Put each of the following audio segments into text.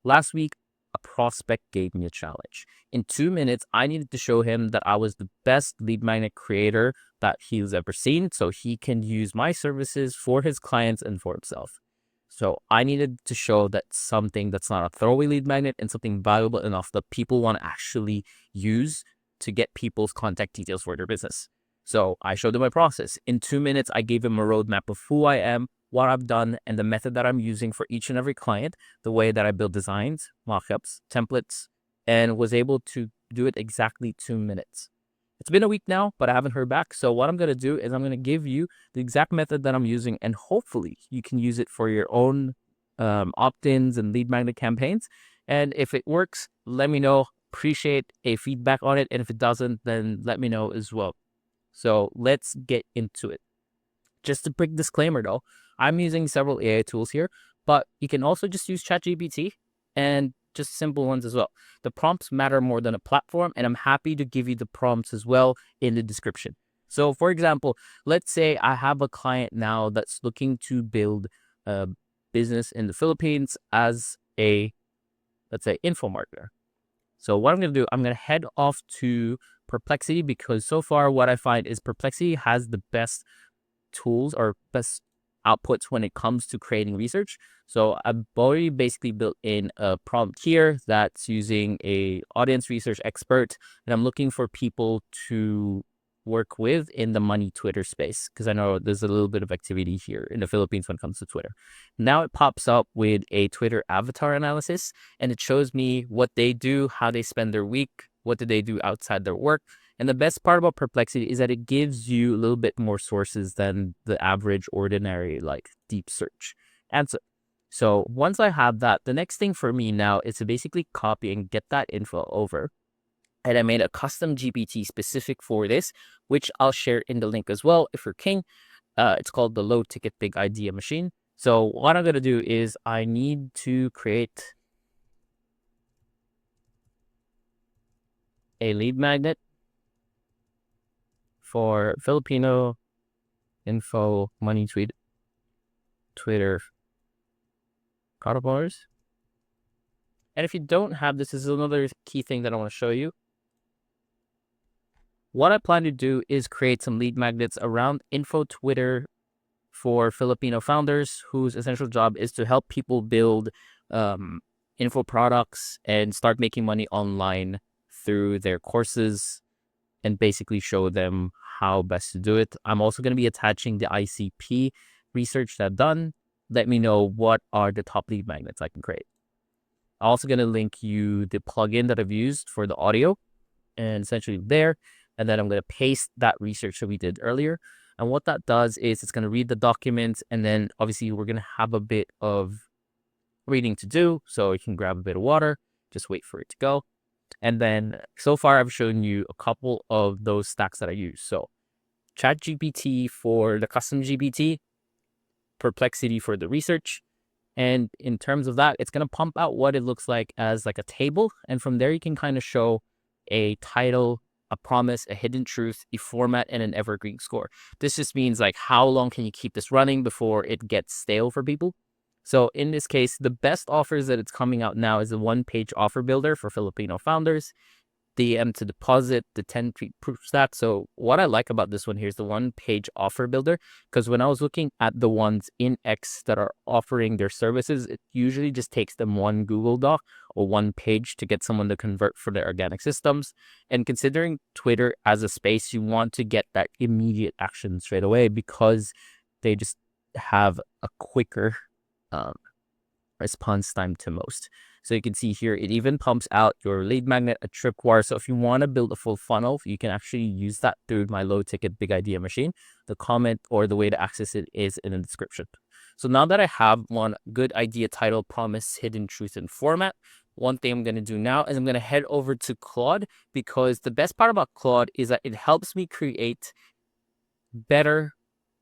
Last week, a prospect gave me a challenge. In 2 minutes, I needed to show him that I was the best lead magnet creator that he's ever seen, so he can use my services for his clients and for himself. So I needed to show that something that's not a throwaway lead magnet and something valuable enough that people want to actually use to get people's contact details for their business. So I showed him my process. In 2 minutes, I gave him a roadmap of who I am, what I've done, and the method that I'm using for each and every client, the way that I build designs, mockups, templates, and was able to do it exactly 2 minutes. It's been a week now, but I haven't heard back. So what I'm going to do is I'm going to give you the exact method that I'm using, and hopefully you can use it for your own opt-ins and lead magnet campaigns. And if it works, let me know. Appreciate a feedback on it. And if it doesn't, then let me know as well. So let's get into it. Just a quick disclaimer though, I'm using several AI tools here, but you can also just use ChatGPT and just simple ones as well. The prompts matter more than a platform, and I'm happy to give you the prompts as well in the description. So for example, let's say I have a client now that's looking to build a business in the Philippines as a, let's say, info marketer. So what I'm going to do, I'm going to head off to Perplexity, because so far what I find is Perplexity has the best tools or best outputs when it comes to creating research. So I've already basically built in a prompt here that's using a audience research expert, and I'm looking for people to work with in the money Twitter space, because I know there's a little bit of activity here in the Philippines when it comes to Twitter. Now it pops up with a Twitter avatar analysis, and it shows me what they do, how they spend their week, what do they do outside their work. And the best part about Perplexity is that it gives you a little bit more sources than the average, ordinary, like deep search answer. So once I have that, the next thing for me now is to basically copy and get that info over. And I made a custom GPT specific for this, which I'll share in the link as well if you're king. It's called the Low Ticket Big Idea Machine. So what I'm going to do is I need to create a lead magnet for Filipino info money Twitter product owners. And if you don't have this, is another key thing that I want to show you. What I plan to do is create some lead magnets around info Twitter for Filipino founders whose essential job is to help people build info products and start making money online through their courses, and basically show them how best to do it. I'm also going to be attaching the ICP research that I've done. Let me know what are the top lead magnets I can create. I'm also going to link you the plugin that I've used for the audio, and essentially there. And then I'm going to paste that research that we did earlier. And what that does is it's going to read the documents, and then obviously we're going to have a bit of reading to do. So you can grab a bit of water, just wait for it to go. And then so far I've shown you a couple of those stacks that I use. So ChatGPT for the custom GPT, Perplexity for the research. And in terms of that, it's going to pump out what it looks like as like a table. And from there, you can kind of show a title, a promise, a hidden truth, a format, and an evergreen score. This just means like how long can you keep this running before it gets stale for people. So in this case, the best offers that it's coming out now is a one-page offer builder for Filipino founders, DM to deposit, the 10 proof stat. So what I like about this one here is the one-page offer builder, because when I was looking at the ones in X that are offering their services, it usually just takes them one Google Doc or one page to get someone to convert for their organic systems. And considering Twitter as a space, you want to get that immediate action straight away, because they just have a quicker response time to most. So you can see here, it even pumps out your lead magnet, a tripwire. So if you want to build a full funnel, you can actually use that through my low ticket big idea machine. The comment or the way to access it is in the description. So now that I have one good idea, title, promise, hidden truth, and format, one thing I'm going to do now is I'm going to head over to Claude, because the best part about Claude is that it helps me create better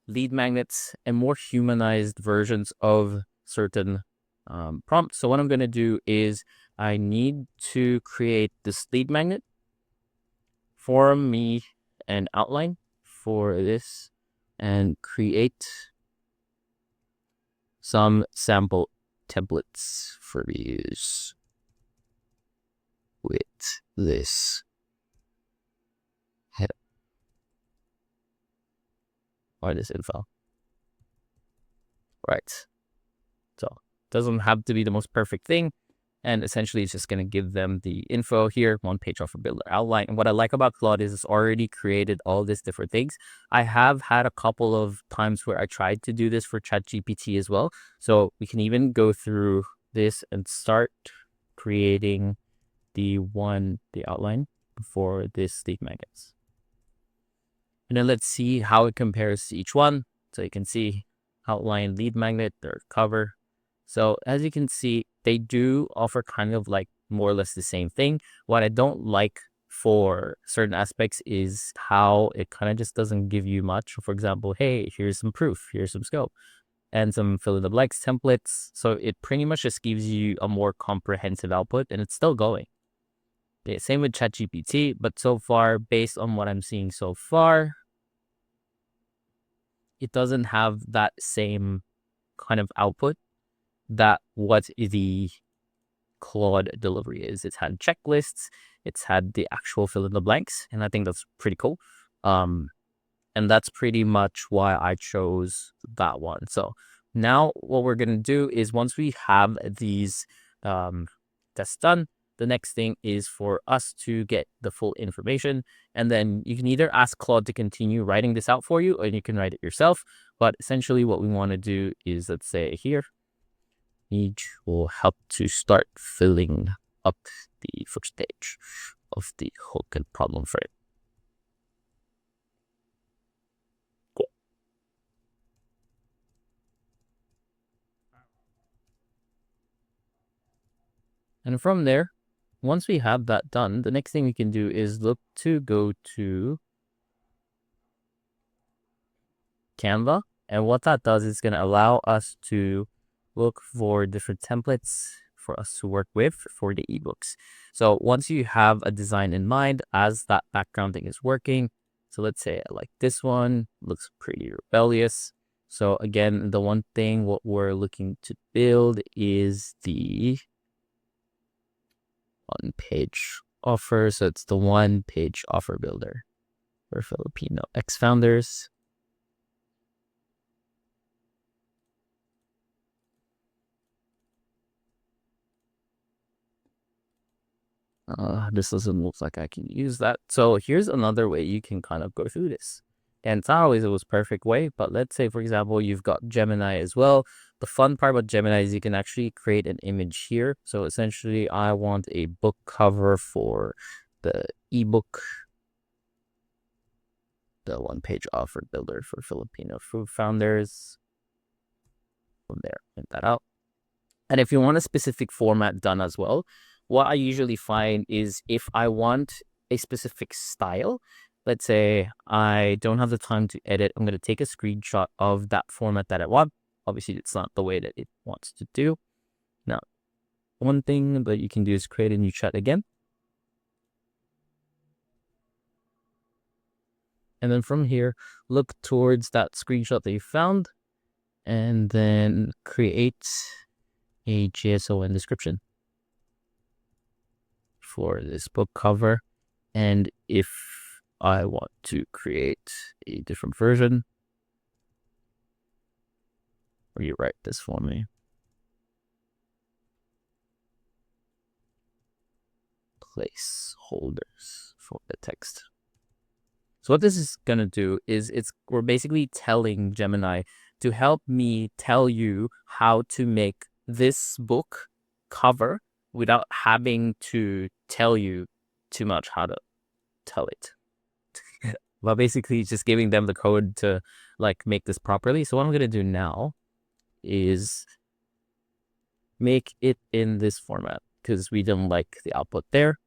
lead magnets and more humanized versions of certain prompts. So what I'm going to do is I need to create this lead magnet, form me an outline for this, and create some sample templates for use. this head or this info, right? So it doesn't have to be the most perfect thing. And essentially, it's just going to give them the info here, one page offer builder outline. And what I like about Claude is it's already created all these different things. I have had a couple of times where I tried to do this for ChatGPT as well. So we can even go through this and start creating the outline for this lead magnets. And then let's see how it compares to each one. So you can see outline, lead magnet, their cover. So as you can see, they do offer kind of like more or less the same thing. What I don't like for certain aspects is how it kind of just doesn't give you much. For example, hey, here's some proof, here's some scope, and some fill in the blanks templates. So it pretty much just gives you a more comprehensive output, and it's still going. Okay, same with ChatGPT, but so far, based on what I'm seeing so far, it doesn't have that same kind of output that what the Claude delivery is. It's had checklists, it's had the actual fill in the blanks, and I think that's pretty cool. And that's pretty much why I chose that one. So now what we're gonna do is once we have these tests done, the next thing is for us to get the full information, and then you can either ask Claude to continue writing this out for you, or you can write it yourself. But essentially what we want to do is, let's say here, each will help to start filling up the first page of the hook and problem frame. Cool. And from there, once we have that done, the next thing we can do is look to go to Canva. And what that does is going to allow us to look for different templates for us to work with for the ebooks. So once you have a design in mind, as that background thing is working, so let's say I like this one, looks pretty rebellious. So again, the one thing what we're looking to build is the one-page offer. So it's the one-page offer builder for Filipino ex-founders. This doesn't look like I can use that. So here's another way you can kind of go through this. And it's not always the most perfect way, but let's say, for example, you've got Gemini as well. The fun part about Gemini is you can actually create an image here. So essentially, I want a book cover for the ebook, the one-page offer builder for Filipino food founders. From there, print that out. And if you want a specific format done as well, what I usually find is if I want a specific style, let's say I don't have the time to edit, I'm going to take a screenshot of that format that I want. Obviously, it's not the way that it wants to do. Now, one thing that you can do is create a new chat again. And then from here, look towards that screenshot that you found, and then create a JSON description for this book cover. And if I want to create a different version, or you write this for me, placeholders for the text. So what this is going to do is we're basically telling Gemini to help me tell you how to make this book cover without having to tell you too much how to tell it. But basically just giving them the code to like make this properly. So what I'm going to do now is make it in this format because we didn't like the output there.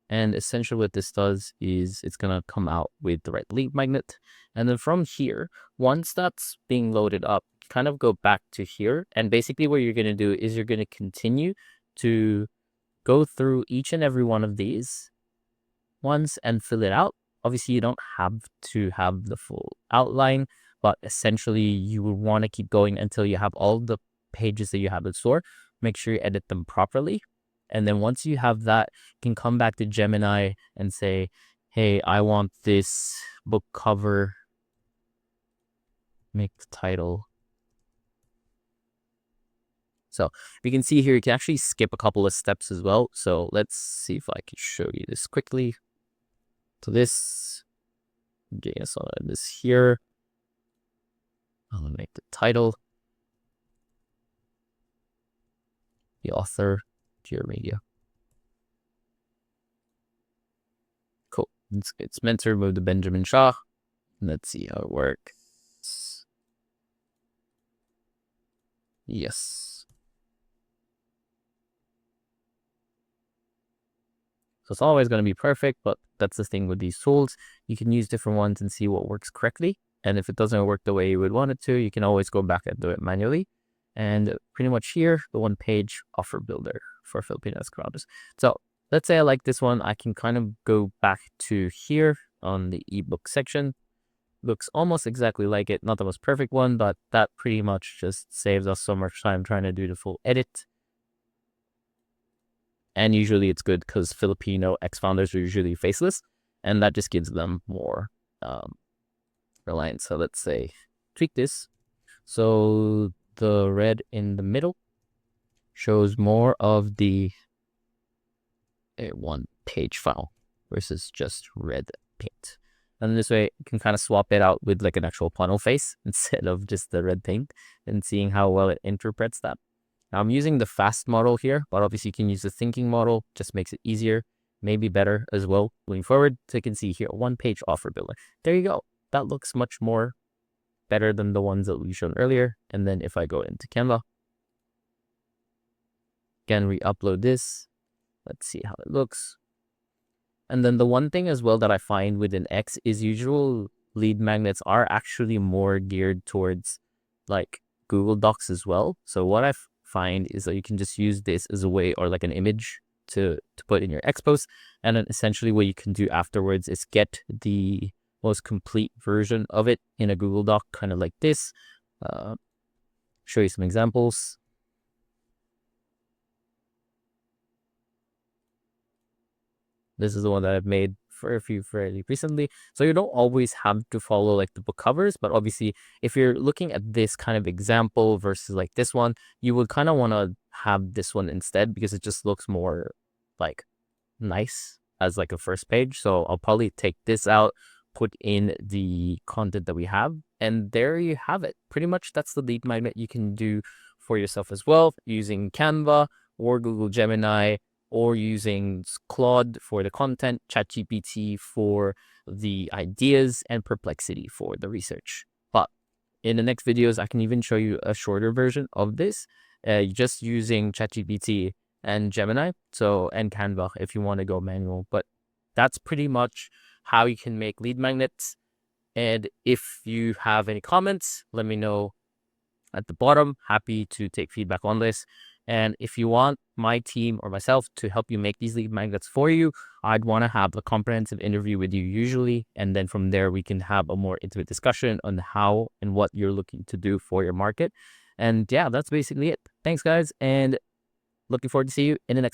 And essentially what this does is it's going to come out with the right lead magnet. And then from here, once that's being loaded up, kind of go back to here. And basically what you're going to do is you're going to continue to go through each and every one of these ones and fill it out. Obviously, you don't have to have the full outline, but essentially you will want to keep going until you have all the pages that you have in store. Make sure you edit them properly. And then once you have that, you can come back to Gemini and say, hey, I want this book cover, make the title. So we can see here, you can actually skip a couple of steps as well. So let's see if I can show you this quickly. So this, okay, so this here, I'll make the title, the author, Geo Media. Cool. It's meant to remove the Benjamin Shaw. Let's see how it works. Yes. So it's always going to be perfect, but that's the thing with these tools. You can use different ones and see what works correctly. And if it doesn't work the way you would want it to, you can always go back and do it manually. And pretty much here, the one-page offer builder for Philippine crowders. So let's say I like this one. I can kind of go back to here on the ebook section. Looks almost exactly like it. Not the most perfect one, but that pretty much just saves us so much time trying to do the full edit. And usually it's good because Filipino ex-founders are usually faceless, and that just gives them more reliance. So let's say tweak this. So the red in the middle shows more of the one-page file versus just red paint. And this way you can kind of swap it out with like an actual funnel face instead of just the red paint, and seeing how well it interprets that. Now I'm using the fast model here, but obviously you can use the thinking model, just makes it easier, maybe better as well moving forward. So you can see here, one-page offer builder. There you go. That looks much more better than the ones that we showed earlier. And then if I go into Canva, again, re-upload this. Let's see how it looks. And then the one thing as well that I find within X is usual lead magnets are actually more geared towards like Google Docs as well. So what I find is that you can just use this as a way, or like an image to put in your X post. And then essentially what you can do afterwards is get the most complete version of it in a Google Doc, kind of like this. Show you some examples. This is the one that I've made for a few fairly recently. So you don't always have to follow like the book covers, but obviously if you're looking at this kind of example versus like this one, you would kind of want to have this one instead, because it just looks more like nice as like a first page. So I'll probably take this out, put in the content that we have, and there you have it. Pretty much that's the lead magnet you can do for yourself as well, using Canva or Google Gemini, or using Claude for the content, ChatGPT for the ideas, and Perplexity for the research. But in the next videos, I can even show you a shorter version of this, just using ChatGPT and Gemini, and Canva if you want to go manual. But that's pretty much how you can make lead magnets. And if you have any comments, let me know at the bottom. Happy to take feedback on this. And if you want my team or myself to help you make these lead magnets for you, I'd want to have a comprehensive interview with you usually. And then from there, we can have a more intimate discussion on how and what you're looking to do for your market. And yeah, that's basically it. Thanks, guys. And looking forward to see you in the next